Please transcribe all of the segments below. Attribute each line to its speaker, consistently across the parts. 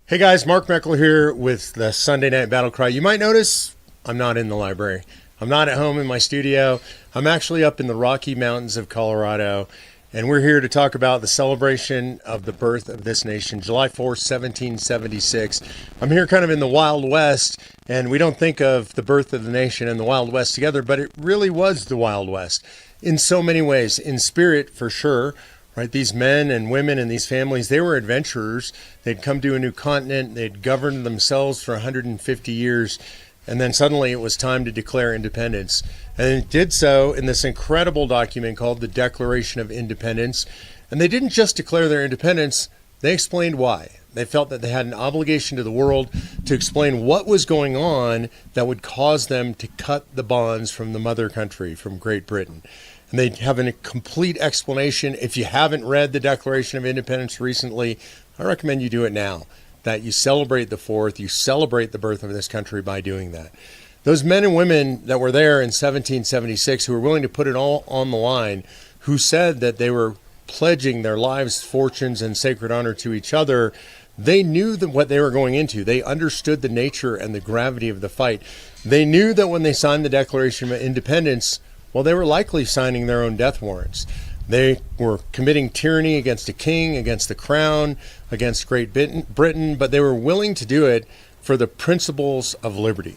Speaker 1: Hey guys, Mark Meckler here with the Sunday Night Battlecry. You might notice I'm not in the library. I'm not at home in my studio. I'm actually up in the Rocky Mountains of Colorado, and we're here to talk about the celebration of the birth of this nation, July 4th, 1776. I'm here kind of in the Wild West, and we don't think of the birth of the nation and the Wild West together, but it really was the Wild West in so many ways. In spirit, for sure. Right, these men and women and these families, they were adventurers. They'd come to a new continent. They'd governed themselves for 150 years. And then suddenly it was time to declare independence. And it did so in this incredible document called the Declaration of Independence. And they didn't just declare their independence, they explained why. They felt that they had an obligation to the world to explain what was going on that would cause them to cut the bonds from the mother country, from Great Britain. And they have a complete explanation. If you haven't read the Declaration of Independence recently, I recommend you do it now, that you celebrate the 4th, you celebrate the birth of this country by doing that. Those men and women that were there in 1776 who were willing to put it all on the line, who said that they were pledging their lives, fortunes, and sacred honor to each other, they knew that what they were going into. They understood the nature and the gravity of the fight. They knew that when they signed the Declaration of Independence, well, they were likely signing their own death warrants. They were committing tyranny against a king, against the crown, against Great Britain, but they were willing to do it for the principles of liberty.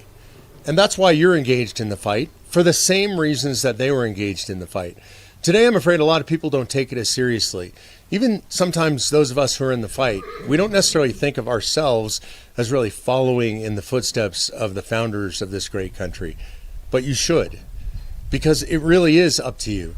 Speaker 1: And that's why you're engaged in the fight, for the same reasons that they were engaged in the fight. Today, I'm afraid a lot of people don't take it as seriously. Even sometimes those of us who are in the fight, we don't necessarily think of ourselves as really following in the footsteps of the founders of this great country. But you should. Because it really is up to you.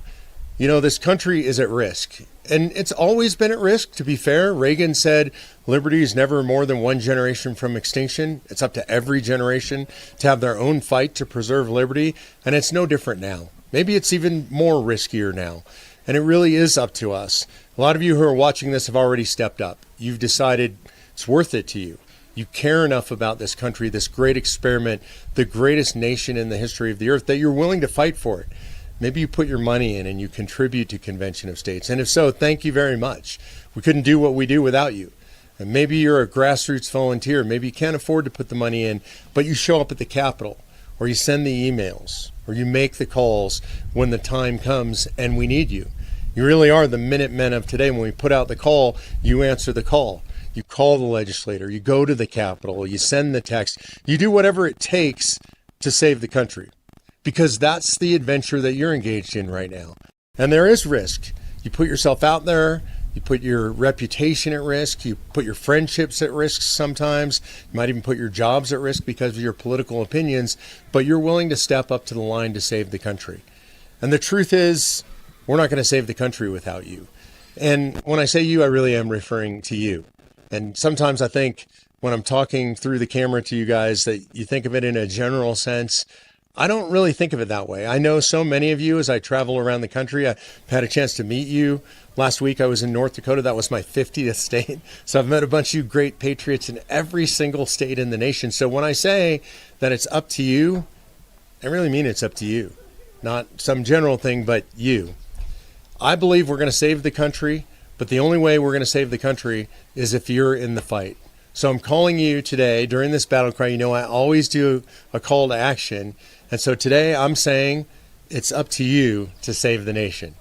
Speaker 1: You know, this country is at risk. And it's always been at risk, to be fair. Reagan said liberty is never more than one generation from extinction. It's up to every generation to have their own fight to preserve liberty. And it's no different now. Maybe it's even more riskier now. And it really is up to us. A lot of you who are watching this have already stepped up. You've decided it's worth it to you. You care enough about this country, this great experiment, the greatest nation in the history of the earth, that you're willing to fight for it. Maybe you put your money in and you contribute to Convention of States. And if so, thank you very much. We couldn't do what we do without you. And maybe you're a grassroots volunteer. Maybe you can't afford to put the money in, but you show up at the Capitol, or you send the emails, or you make the calls when the time comes and we need you. You really are the Minutemen of today. When we put out the call, you answer the call. You call the legislator, you go to the Capitol, you send the text, you do whatever it takes to save the country, because that's the adventure that you're engaged in right now. And there is risk. You put yourself out there, you put your reputation at risk, you put your friendships at risk sometimes, you might even put your jobs at risk because of your political opinions, but you're willing to step up to the line to save the country. And the truth is, we're not going to save the country without you. And when I say you, I really am referring to you. And sometimes I think when I'm talking through the camera to you guys that you think of it in a general sense. I don't really think of it that way. I know so many of you as I travel around the country. I've had a chance to meet you. Last week I was in North Dakota. That was my 50th state. So I've met a bunch of you great patriots in every single state in the nation. So when I say that it's up to you, I really mean it's up to you. Not some general thing, but you. I believe we're going to save the country. But the only way we're going to save the country is if you're in the fight. So I'm calling you today during this battle cry. You know, I always do a call to action. And so today I'm saying it's up to you to save the nation.